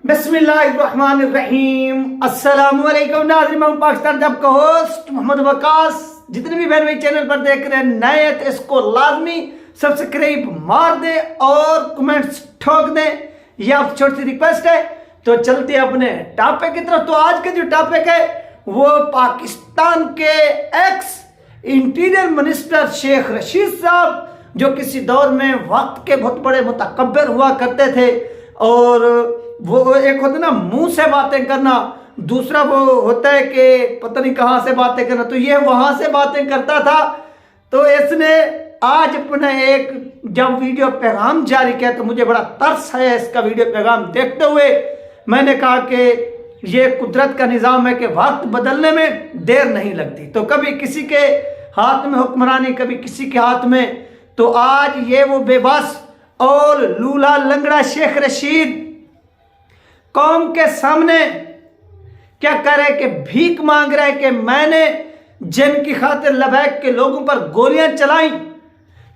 बिस्मिल्लाहिर्रहमानिर्रहीम। अस्सलाम वालेकुम नाज़रीन, मैं पाकिस्तान का होस्ट मोहम्मद वकास। जितने भी बहन भाई चैनल पर देख रहे हैं नए हैं तो इसको लाजमी सब्सक्राइब मार दे और कमेंट्स ठोक दें, ये आप छोटी सी रिक्वेस्ट है। तो चलते हैं अपने टॉपिक की तरफ। तो आज का जो टॉपिक है वो पाकिस्तान के ex interior minister Sheikh Rashid साहब, जो किसी दौर में वक्त के बहुत बड़े मुतकब्बिर हुआ करते थे। और वो एक होता ना मुंह से बातें करना, दूसरा वो होता है कि पता नहीं कहाँ से बातें करना, तो ये वहां से बातें करता था। तो इसने आज अपना एक जब वीडियो पैगाम जारी किया तो मुझे बड़ा तरस है इसका वीडियो पैगाम देखते हुए। मैंने कहा कि ये कुदरत का निज़ाम है कि वक्त बदलने में देर नहीं लगती। तो कभी किसी के हाथ में हुक्मरानी, कभी किसी के हाथ में। तो आज ये वो बेबस और लूला लंगड़ा शेख रशीद कौम के सामने क्या कर रहा है कि भीख मांग रहा है कि मैंने जिनकी खातिर लबैक के लोगों पर गोलियां चलाई।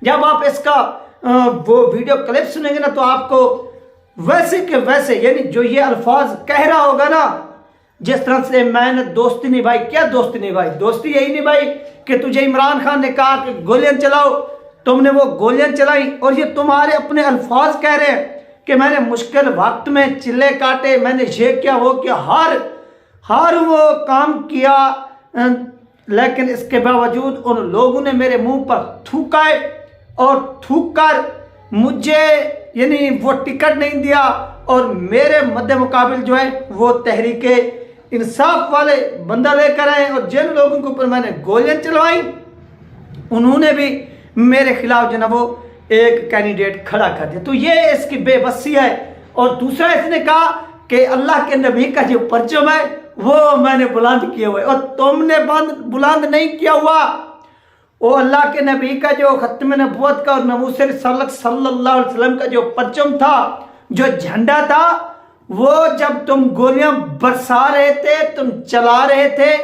जब आप इसका वो वीडियो क्लिप सुनेंगे ना तो आपको वैसे के वैसे यानी जो ये अल्फाज कह रहा होगा ना, जिस तरह से मैंने दोस्ती निभाई। क्या दोस्ती निभाई? दोस्ती यही निभाई कि तुझे इमरान खान ने कहा कि गोलियां चलाओ, तुमने वो गोलियां चलाई। और ये तुम्हारे अपने अल्फाज कह रहे हैं कि मैंने मुश्किल वक्त में चिल्ले काटे, मैंने ये किया वो किया, हर वो काम किया, लेकिन इसके बावजूद उन लोगों ने मेरे मुंह पर थूकाए और थूक कर मुझे यानी वो टिकट नहीं दिया। और मेरे मद्दे मुकाबिल जो है वो तहरीके इंसाफ वाले बंदा लेकर आए और जिन लोगों के ऊपर मैंने गोलियां चलवाई उन्होंने भी मेरे खिलाफ जो ना वो एक कैंडिडेट खड़ा कर दिया। तो ये इसकी बेबसी है। और दूसरा इसने कहा कि अल्लाह के नबी का जो परचम है वो मैंने बुलंद किया हुआ है, और तुमने बुलंद नहीं किया हुआ। वो अल्लाह के नबी का जो खत्म नबूवत का और नमूस रिसालत सल्लल्लाहु अलैहि वसल्लम का जो परचम था, जो झंडा था, वो जब तुम गोलियां बरसा रहे थे, तुम चला रहे थे,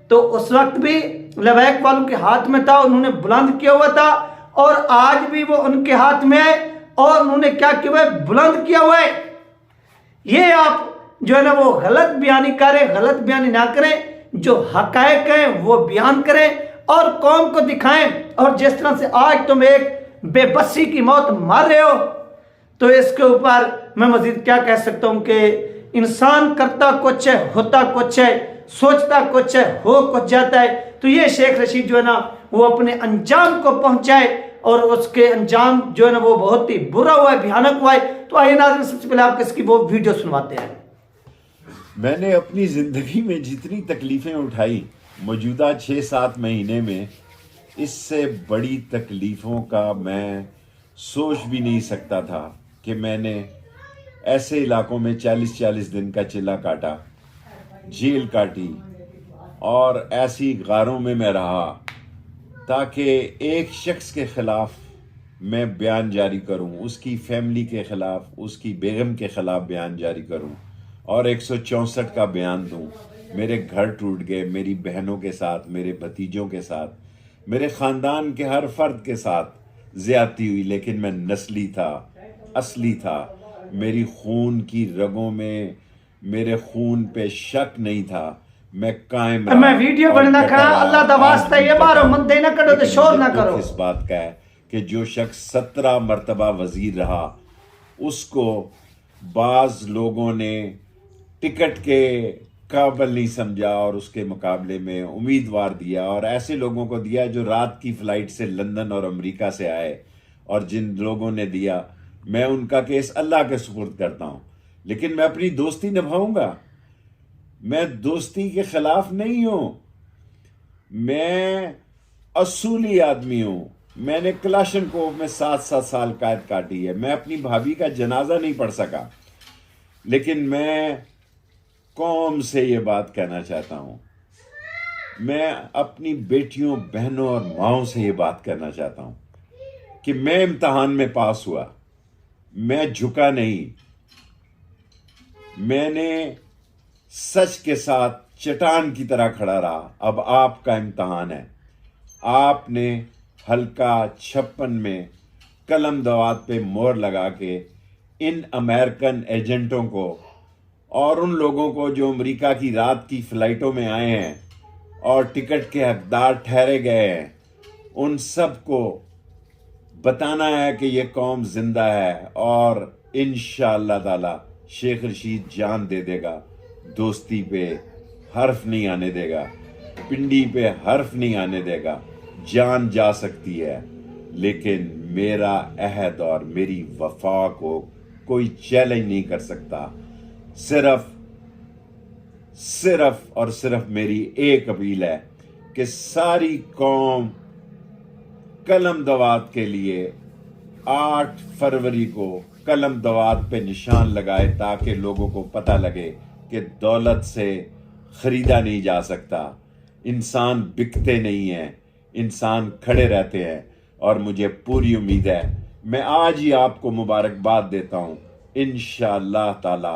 तो उस वक्त भी लबैक वालों के हाथ में था, उन्होंने बुलंद किया हुआ था। और आज भी वो उनके हाथ में है और उन्होंने क्या किया हुआ है? बुलंद किया हुआ है। ये आप जो है ना वो गलत बयानी करें, गलत बयानी ना करें, जो हकायक हैं वो बयान करें और कौम को दिखाएं। और जिस तरह से आज तुम एक बेबसी की मौत मार रहे हो, तो इसके ऊपर मैं मजीद क्या कह सकता हूं कि इंसान करता कुछ है, होता कुछ है, सोचता कुछ है, हो कुछ जाता है। तो ये शेख रशीद जो है ना वो अपने अंजाम को पहुंचाए और उसके अंजाम जो है ना वो बहुत ही बुरा हुआ है, भयानक हुआ है। तो आइए नाज़रीन, सबसे पहले आपको इसकी वो वीडियो सुनवाते हैं। मैंने अपनी ज़िंदगी में जितनी तकलीफ़ें उठाई मौजूदा 6-7 महीने में, इससे बड़ी तकलीफ़ों का मैं सोच भी नहीं सकता था कि मैंने ऐसे इलाकों में 40-40 दिन का चिल्ला काटा, जेल काटी और ऐसी गारों में मैं रहा ताकि एक शख्स के ख़िलाफ़ मैं बयान जारी करूं, उसकी फैमिली के ख़िलाफ़, उसकी बेगम के ख़िलाफ़ बयान जारी करूं और 164 का बयान दूं। मेरे घर टूट गए, मेरी बहनों के साथ, मेरे भतीजों के साथ, मेरे ख़ानदान के हर फर्द के साथ ज़्यादती हुई, लेकिन मैं नस्ली था, असली था। मेरी खून की रगों में मेरे खून पे शक नहीं था। मैं कायम रहा। मैं वीडियो बनना खा अल्लाह दा वास्ता ये बारो मन देना करो तो शोर ना करो। इस बात का है कि जो शख्स 17 मरतबा वजीर रहा उसको बाज लोगों ने टिकट के काबिल नहीं समझा और उसके मुकाबले में उम्मीदवार दिया, और ऐसे लोगों को दिया जो रात की फ़्लाइट से लंदन और अमेरिका से आए। और जिन लोगों ने दिया मैं उनका केस अल्लाह के सुपुर्द करता हूँ, लेकिन मैं अपनी दोस्ती निभाऊंगा। मैं दोस्ती के खिलाफ नहीं हूं, मैं असूली आदमी हूं। मैंने क्लाशनकोव में 7-7 साल कैद काटी है। मैं अपनी भाभी का जनाजा नहीं पढ़ सका, लेकिन मैं कौम से ये बात कहना चाहता हूं। मैं अपनी बेटियों, बहनों और माओं से ये बात कहना चाहता हूं कि मैं इम्तिहान में पास हुआ, मैं झुका नहीं। मैंने सच के साथ चट्टान की तरह खड़ा रहा। अब आपका इम्तहान है। आपने हल्का 56 में कलम दवात पे मोहर लगा के इन अमेरिकन एजेंटों को और उन लोगों को जो अमेरिका की रात की फ़्लाइटों में आए हैं और टिकट के हकदार ठहरे गए हैं, उन सब को बताना है कि ये कौम जिंदा है और इंशाअल्लाह ताला शेख रशीद जान दे देगा। दोस्ती पे हर्फ नहीं आने देगा, पिंडी पे हर्फ नहीं आने देगा। जान जा सकती है, लेकिन मेरा अहद और मेरी वफा को कोई चैलेंज नहीं कर सकता। सिर्फ और सिर्फ मेरी एक अपील है कि सारी कौम कलम दवात के लिए 8 फरवरी को कलम दवात पे निशान लगाए, ताकि लोगों को पता लगे कि दौलत से खरीदा नहीं जा सकता। इंसान बिकते नहीं हैं, इंसान खड़े रहते हैं। और मुझे पूरी उम्मीद है, मैं आज ही आपको मुबारकबाद देता हूँ। इंशाअल्लाह ताला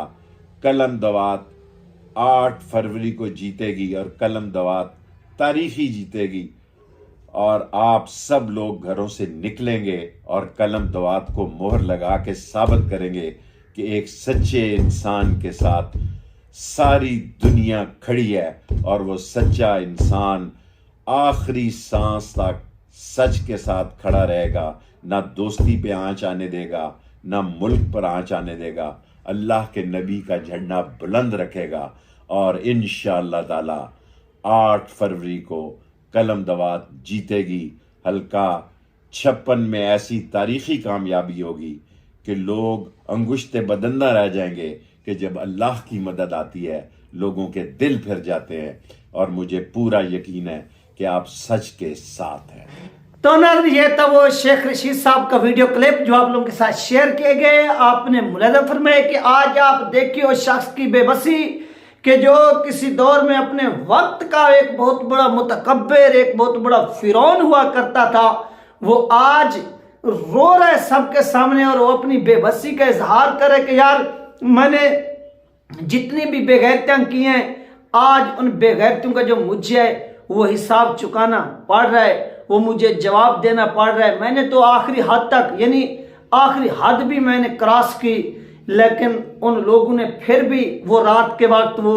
कलम दवात 8 फरवरी को जीतेगी और कलम दवात तारीखी जीतेगी। और आप सब लोग घरों से निकलेंगे और कलम दवात को मोहर लगा के साबित करेंगे कि एक सच्चे इंसान के साथ सारी दुनिया खड़ी है और वो सच्चा इंसान आखिरी सांस तक सच के साथ खड़ा रहेगा। ना दोस्ती पे आंच आने देगा, ना मुल्क पर आंच आने देगा। अल्लाह के नबी का झंडा बुलंद रखेगा और इंशाअल्लाह ताला 8 फरवरी को कलम दवात जीतेगी। हल्का 56 में ऐसी तारीखी कामयाबी होगी कि लोग अंगुश्ते बदंदा रह जाएंगे कि जब अल्लाह की मदद आती है लोगों के दिल फिर जाते हैं। और मुझे पूरा यकीन है कि आप सच के साथ हैं। तो नाज़रीन, ये था वो शेख रशीद साहब का वीडियो क्लिप जो आप लोगों के साथ शेयर किए गए। आपने मुलाहिजा फरमाया कि आज आप देखिए उस शख्स की बेबसी कि जो किसी दौर में अपने वक्त का एक बहुत बड़ा मुतकब्बिर, एक बहुत बड़ा फिरौन हुआ करता था, वो आज रो रहा है सबके सामने और वो अपनी बेबसी का इजहार करे कि यार मैंने जितनी भी बेगैरतियां की हैं, आज उन बेगैरतियों का जो मुझे है वो हिसाब चुकाना पड़ रहा है, वो मुझे जवाब देना पड़ रहा है। मैंने तो आखिरी हद तक, यानी आखिरी हद भी मैंने क्रॉस की, लेकिन उन लोगों ने फिर भी वो रात के वक्त वो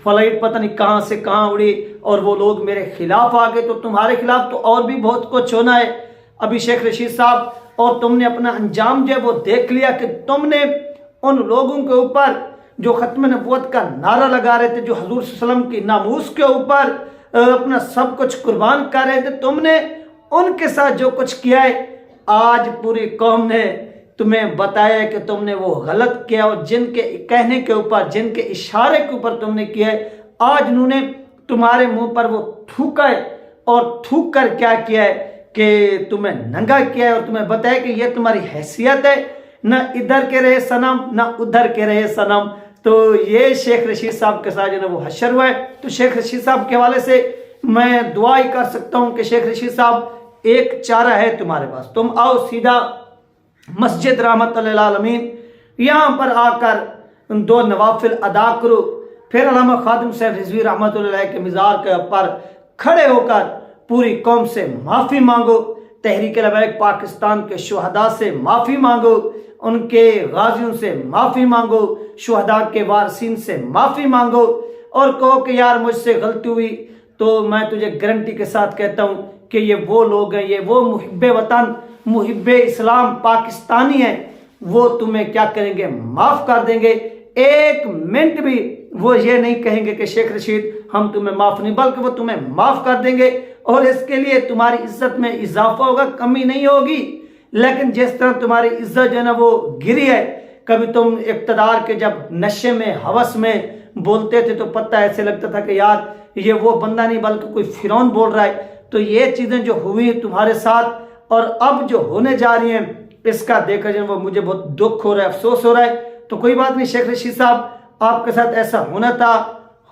फ्लाइट पता नहीं कहाँ से कहाँ उड़ी और वो लोग मेरे खिलाफ आ गए। तो तुम्हारे खिलाफ तो और भी बहुत कुछ होना है अभी शेख रशीद साहब। और तुमने अपना अंजाम जो है वो देख लिया कि तुमने उन लोगों के ऊपर जो खत्म नबूवत का नारा लगा रहे थे, जो हजूर सल्लल्लाहु अलैहि वसल्लम की नामूस के ऊपर अपना सब कुछ कुर्बान कर रहे थे, तुमने उनके साथ जो कुछ किया है, आज पूरी कौम ने तुम्हें बताया कि तुमने वो गलत किया और जिनके कहने के ऊपर, जिनके इशारे के ऊपर तुमने किया है, आज उन्होंने तुम्हारे मुंह पर वो थूका है। और थूक कर क्या किया है कि तुम्हें नंगा किया है और तुम्हें बताया कि ये तुम्हारी हैसियत है, ना इधर के रहे सनम ना उधर के रहे सनम। तो ये शेख रशीद साहब के साथ जो है वो हशर हुआ है। तो शेख रशीद साहब के हवाले से मैं दुआ ही कर सकता हूँ कि शेख रशीद साहब, एक चारा है तुम्हारे पास, तुम आओ सीधा मस्जिद रहमतुल लिल आलमीन, यहाँ पर आकर 2 नवाफिल अदा करो। फिर अल्लामा खादिम साहब रिजवी रहमतुल्लाह अलैह के मिज़ार के ऊपर खड़े होकर पूरी कौम से माफ़ी मांगो, तहरीक लबैक पाकिस्तान के शुहदा से माफ़ी मांगो, उनके गाजियों से माफ़ी मांगो, शुहदा के वारसीन से माफ़ी मांगो और कहो कि यार मुझसे गलती हुई। तो मैं तुझे गारंटी के साथ कहता हूँ कि ये वो लोग हैं, ये वो मुहिब्बे वतन, मुहिब्बे इस्लाम पाकिस्तानी हैं, वो तुम्हें क्या करेंगे, माफ़ कर देंगे। 1 मिनट भी वो ये नहीं कहेंगे कि शेख रशीद हम तुम्हें माफ़ नहीं, बल्कि वो तुम्हें माफ़ कर देंगे और इसके लिए तुम्हारी इज्जत में इजाफा होगा, कमी नहीं होगी। लेकिन जिस तरह तुम्हारी इज्जत जो है ना वो गिरी है, कभी तुम इक़्तिदार के जब नशे में हवस में बोलते थे तो पता ऐसे लगता था कि यार ये वो बंदा नहीं बल्कि कोई फिरौन बोल रहा है। तो ये चीज़ें जो हुई तुम्हारे साथ और अब जो होने जा रही हैं, इसका देखकर जो वो मुझे बहुत दुख हो रहा है, अफसोस हो रहा है। तो कोई बात नहीं शेख रशीद साहब, आपके साथ ऐसा होना था,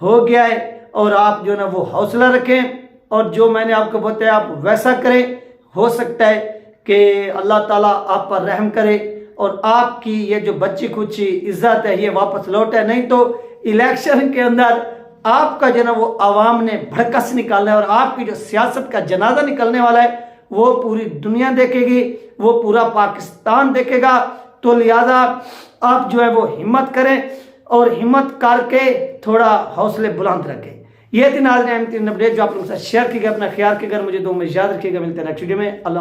हो गया है और आप जो ना वो हौसला रखें और जो मैंने आपको बताया आप वैसा करें। हो सकता है कि अल्लाह ताला आप पर रहम करे और आपकी ये जो बच्ची खुची इज्जत है ये वापस लौटे, नहीं तो इलेक्शन के अंदर आपका जो ना वो आवाम ने भड़कस निकालना है और आपकी जो सियासत का जनाजा निकलने वाला है वो पूरी दुनिया देखेगी, वो पूरा पाकिस्तान देखेगा। तो लिहाजा आप जो है वो हिम्मत करें, और हिम्मत करके थोड़ा हौसले बुलंद रखें। ये थी नाज़रीन अहम तीन अपडेट जो आप लोगों के साथ शेयर की गई। अपना ख्याल रखिएगा, मुझे दो में याद रखिएगा। मिलते हैं नेक्स्ट वीडियो में। अल्लाह।